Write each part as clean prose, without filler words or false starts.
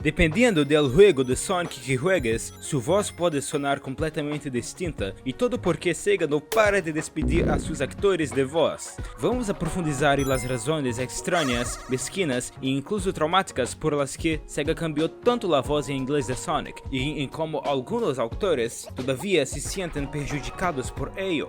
Dependiendo del juego de Sonic que juegues, su voz puede sonar completamente distinta e todo porque Sega não para de despedir a sus actores de voz. Vamos a profundizar en las razones extrañas, mesquinas e incluso traumáticas por las que Sega cambió tanto la voz en inglés de Sonic y en cómo algunos autores todavía se sienten perjudicados por ello.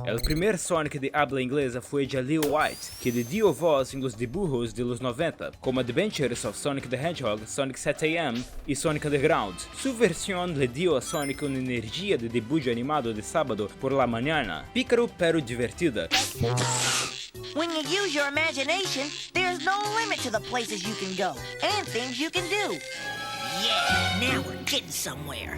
El primer Sonic de habla inglesa fue Jaleel White, que le dio voz en los dibujos de los 90, como Adventures of Sonic the Hedgehog, Sonic 7am y Sonic Underground. Su versión le dio a Sonic una energía de dibujo animado de sábado por la mañana, pícaro pero divertida. When you use your imagination, there's no limit to the places you can go and things you can do. Yeah, now we're getting somewhere.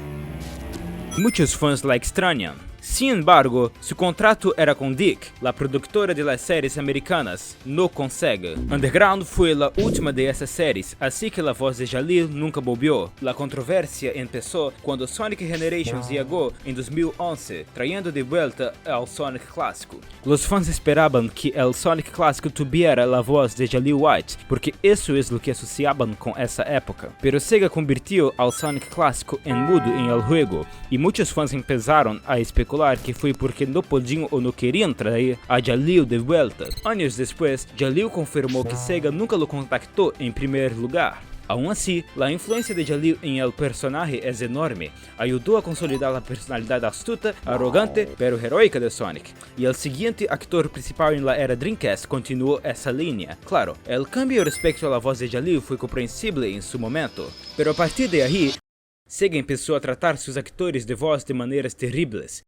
Muchos fans la extrañan. Sin embargo, su contrato era con Dick, la productora de las series americanas, no con Sega. Underground fue la última de esas series, así que la voz de Jaleel nunca volvió. La controversia empezó cuando Sonic Generations llegó en 2011, trayendo de vuelta al Sonic clásico. Los fans esperaban que el Sonic clásico tuviera la voz de Jaleel White, porque eso es lo que asociaban con esa época. Pero Sega convirtió al Sonic clásico en mudo en el juego, y muchos fans empezaron a especular que foi porque não podiam ou não queriam trazer a Jaleel de volta. Anos depois, Jaleel confirmou que Sega nunca lo contactou em primeiro lugar. Aún así, la influencia de Jaleel en el personaje es enorme. Ayudó a consolidar la personalidad astuta, arrogante, pero heroica de Sonic. Y el siguiente actor principal en la era Dreamcast continuó esa línea. Claro, el cambio respecto a la voz de Jaleel fue comprensible en su momento, pero a partir de ahí, Sega empezó a tratar sus actores de voz de maneras terribles.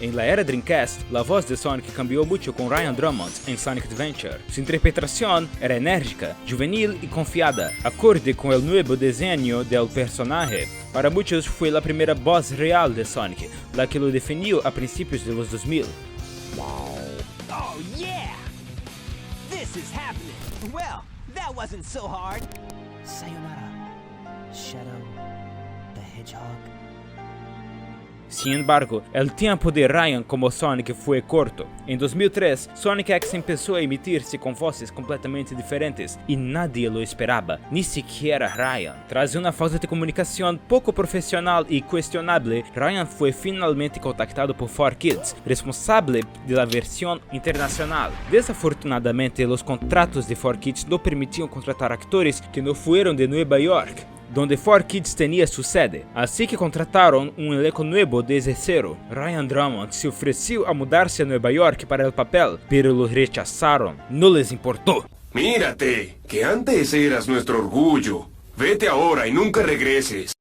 En la era Dreamcast, la voz de Sonic cambió mucho con Ryan Drummond en Sonic Adventure. Su interpretación era enérgica, juvenil y confiada, acorde con el nuevo diseño del personaje. Para muchos fue la primera voz real de Sonic, la que lo definió a principios de los 2000. Oh yeah! This is happening. Well, that wasn't so hard. Sayonara, Shadow the Hedgehog. Sin embargo, el tiempo de Ryan como Sonic fue corto. En 2003, Sonic X empezó a emitirse con voces completamente diferentes y nadie lo esperaba, ni siquiera Ryan. Tras una falta de comunicación poco profesional y cuestionable, Ryan fue finalmente contactado por 4Kids, responsable de la versión internacional. Desafortunadamente, los contratos de 4Kids no permitían contratar actores que no fueron de Nueva York, donde 4Kids tenía su sede, así que contrataron un elenco nuevo desde cero. Ryan Drummond se ofreció a mudarse a Nueva York para el papel, pero lo rechazaron, no les importó. Mírate, que antes eras nuestro orgullo. Vete ahora y nunca regreses.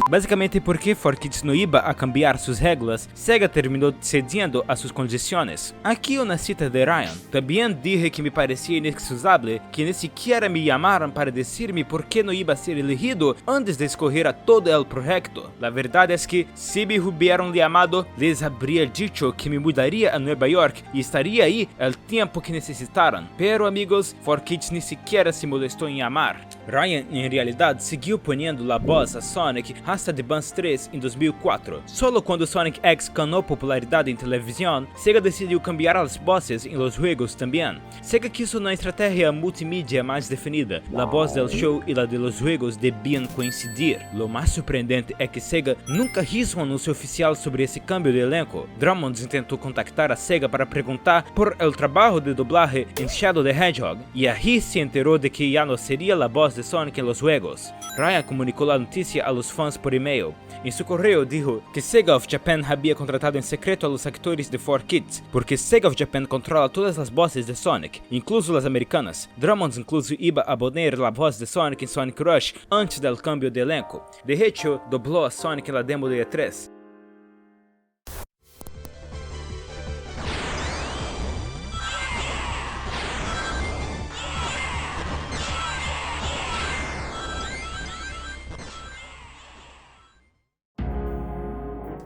Básicamente porque 4Kids no iba a cambiar sus reglas, Sega terminó cediendo a sus condiciones. Aquí una cita de Ryan: también dije que me parecía inexcusable que ni siquiera me llamaran para decirme por qué no iba a ser elegido antes de escoger a todo el proyecto. La verdad es que si me hubieran llamado, les habría dicho que me mudaría a Nueva York y estaría ahí el tiempo que necesitaran. Pero amigos, 4Kids ni siquiera se molestó en llamar. Ryan en realidad siguió poniendo la voz a Sonic hasta The Bus 3 en 2004. Solo cuando Sonic X ganó popularidad en televisión, Sega decidió cambiar las voces en los juegos también. Sega quiso una estrategia multimedia más definida. La voz del show y la de los juegos debían coincidir. Lo más sorprendente es que Sega nunca hizo un anuncio oficial sobre ese cambio de elenco. Drummond intentó contactar a Sega para preguntar por el trabajo de doblaje en Shadow the Hedgehog, y ahí se enteró de que ya no sería la voz de Sonic en los juegos. Ryan comunicó la noticia a los fans por email. En su correo dijo que Sega of Japan había contratado en secreto a los actores de 4Kids, porque Sega of Japan controla todas las voces de Sonic, incluso las americanas. Drummond incluso iba a poner la voz de Sonic en Sonic Rush antes del cambio de elenco. De hecho, dobló a Sonic en la demo de E3.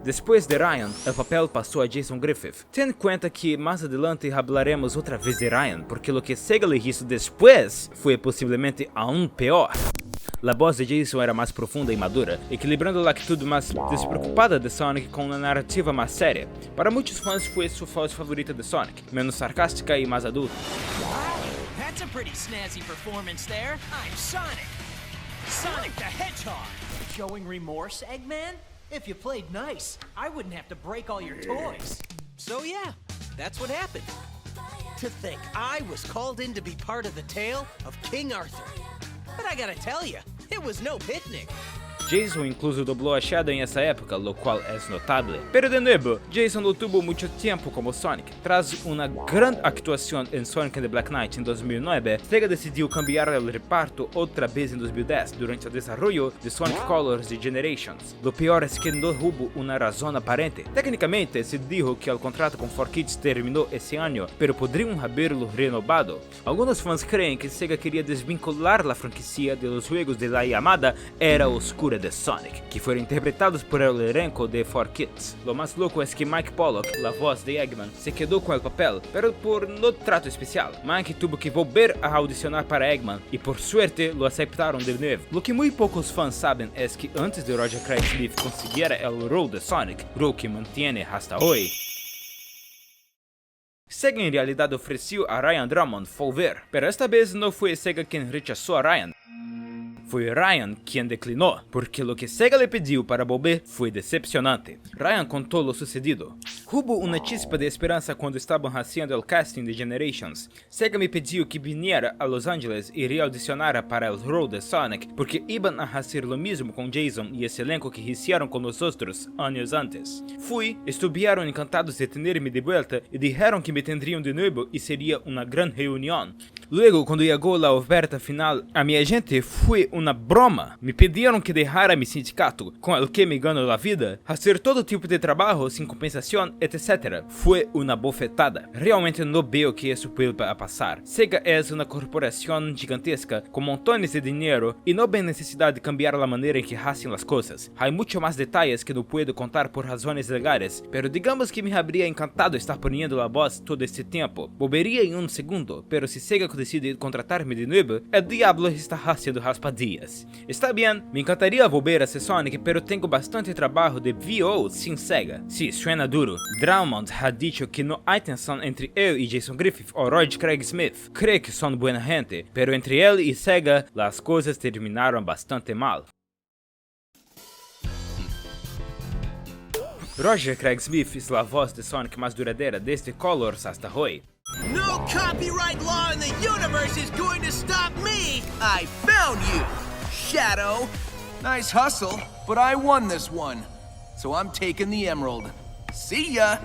Después de Ryan, el papel pasó a Jason Griffith. Ten en cuenta que más adelante hablaremos otra vez de Ryan, porque lo que Sega le hizo después fue posiblemente aún peor. a voz de Jason era mais profunda e madura, equilibrando a atitude mais despreocupada de Sonic com uma narrativa mais séria. Para muitos fãs foi sua voz favorita de Sonic, menos sarcástica e mais adulta. That's a pretty snazzy performance there. I'm Sonic. Sonic the Hedgehog. Showing remorse, Eggman? If you played nice, I wouldn't have to break all your toys. So yeah, that's what happened. To think I was called in to be part of the tale of King Arthur. But I gotta tell you, it was no picnic. Jason incluso dobló a Shadow en esa época, lo cual es notable. Pero de nuevo, Jason no tuvo mucho tiempo como Sonic. Tras una gran actuación en Sonic and the Black Knight en 2009, Sega decidiu cambiar el reparto otra vez en 2010 durante el desarrollo de Sonic Colors y Generations. Lo peor es que no hubo una razón aparente. Técnicamente se dijo que el contrato con 4Kids terminó ese año, pero podrían haberlo renovado. Algunos fans creen que Sega quería desvincular la franquicia de los juegos de la llamada Era Oscura de Sonic, que fueron interpretados por el elenco de 4Kids. Lo más loco es que Mike Pollock, la voz de Eggman, se quedó con el papel, pero por no trato especial. Mike tuvo que volver a audicionar para Eggman y por suerte lo aceptaron de nuevo. Lo que muy pocos fans saben es que antes de Roger Craig Smith consiguiera el rol de Sonic, rol que mantiene hasta hoy, Sega en realidad ofreció a Ryan Drummond volver, pero esta vez no fue Sega quien rechazó a Ryan. Fue Ryan quien declinó, porque lo que Sega le pidió para volver fue decepcionante. Ryan contó lo sucedido. Hubo una chispa de esperanza cuando estaban haciendo el casting de Generations. Sega me pidió que viniera a Los Angeles y reaudicionara para el rol de Sonic, porque iban a hacer lo mismo con Jason y ese elenco que hicieron con nosotros años antes. Fui, estuvieron encantados de tenerme de vuelta y dijeron que me tendrían de nuevo y sería una gran reunión. Luego, cuando llegó la oferta final, a mi agente fue una broma. Me pidieron que dejara mi sindicato, con el que me gano la vida, hacer todo tipo de trabajo sin compensación, etc. Fue una bofetada. Realmente no veo que eso vuelva a pasar. Sega es una corporación gigantesca, con montones de dinero, y no ven necesidad de cambiar la manera en que hacen las cosas. Hay mucho más detalles que no puedo contar por razones legales, pero digamos que me habría encantado estar poniendo la voz todo este tiempo. Volvería en un segundo, pero si Sega decide contratarme de nuevo, el diablo está haciendo raspadillas. Está bien, me encantaría volver a ser Sonic, pero tengo bastante trabajo de VO sin Sega. Sí, suena duro. Drummond ha dicho que no hay tensión entre él y Jason Griffith o Roger Craig Smith. Cree que son buena gente, pero entre él y Sega, las cosas terminaron bastante mal. Roger Craig Smith es la voz de Sonic más duradera desde Colors hasta hoy. No copyright law in the universe is going to stop me! I found you, Shadow! Nice hustle, but I won this one. So I'm taking the emerald. See ya!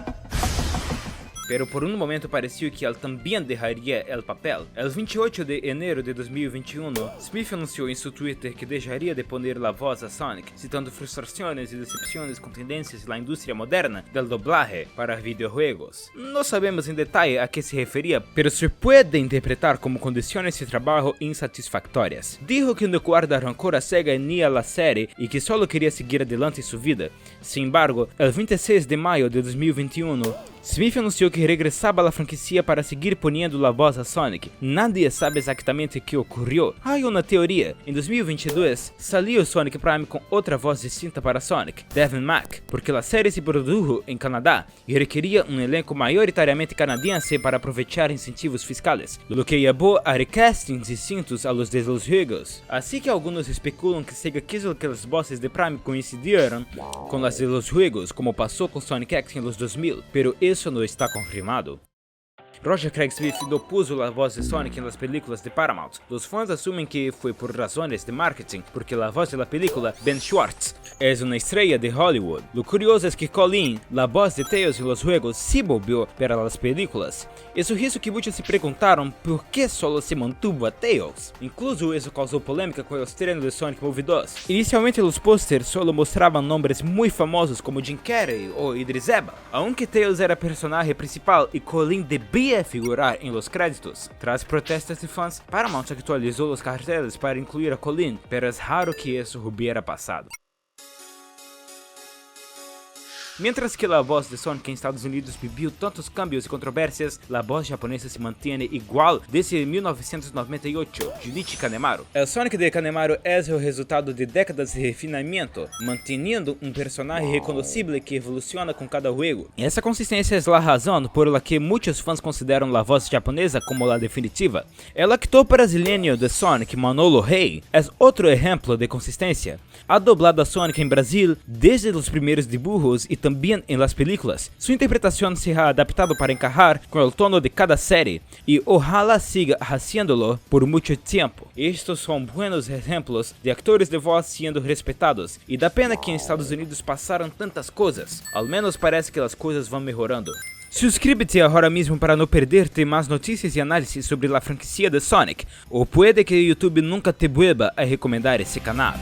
Pero por un momento pareció que él también dejaría el papel. El 28 de enero de 2021, Smith anunció en su Twitter que dejaría de poner la voz a Sonic, citando frustraciones y decepciones con tendencias en la industria moderna del doblaje para videojuegos. No sabemos en detalle a qué se refería, pero se puede interpretar como condiciones de trabajo insatisfactorias. Dijo que no guarda rancor a Sega ni a la serie y que solo quería seguir adelante en su vida. Sin embargo, el 26 de mayo de 2021, Smith anunció que regresaba a la franquicia para seguir poniendo la voz a Sonic. Nadie sabe exactamente qué ocurrió. Hay una teoría. En 2022, salió Sonic Prime con otra voz distinta para Sonic, Devin Mack, porque la serie se produjo en Canadá y requería un elenco mayoritariamente canadiense para aprovechar incentivos fiscales, lo que llevó a recastings distintos a los de los juegos. Así que algunos especulan que Sega quiso que las voces de Prime coincidieran con las de los juegos, como pasó con Sonic X en los 2000, pero eso no está confirmado. Roger Craig Smith no puso la voz de Sonic en las películas de Paramount. Los fans asumen que fue por razones de marketing, porque la voz de la película, Ben Schwartz, es una estrella de Hollywood. Lo curioso es que Colin, la voz de Tails en los juegos, sí volvió para las películas. Eso hizo que muchos se preguntaron por qué solo se mantuvo a Tails. Incluso eso causó polémica con el estreno de Sonic Movie 2. Inicialmente los pósters solo mostraban nombres muy famosos como Jim Carrey o Idris Elba, aunque Tails era personaje principal y Colin debía figurar en los créditos. Tras protestas de fans, Paramount actualizó los carteles para incluir a Colin, pero es raro que eso hubiera pasado. Mientras que a voz de Sonic em Estados Unidos viviu tantos cambios e controvérsias, a voz japonesa se mantém igual desde 1998. Junichi Kanemaru. O Sonic de Kanemaru é o resultado de décadas de refinamento, mantendo um personagem reconhecível que evoluciona com cada jogo. Essa consistência é a razão por la que muitos fãs consideram a voz japonesa como a definitiva. El actor brasileño de Sonic, Manolo Rey, é outro exemplo de consistência. Ha doblado a Sonic em Brasil desde os primeiros dibujos e também em las películas. Sua interpretação se ha adaptado para encajar com o tono de cada série e ojalá siga haciéndolo por muito tempo. Estes são buenos exemplos de atores de voz sendo respeitados e da pena que em Estados Unidos passaram tantas coisas. Ao menos parece que as coisas vão melhorando. Suscríbete agora mesmo para não perder-te mais notícias e análises sobre a franquia de Sonic, ou puede que o YouTube nunca te vuelva a recomendar esse canal.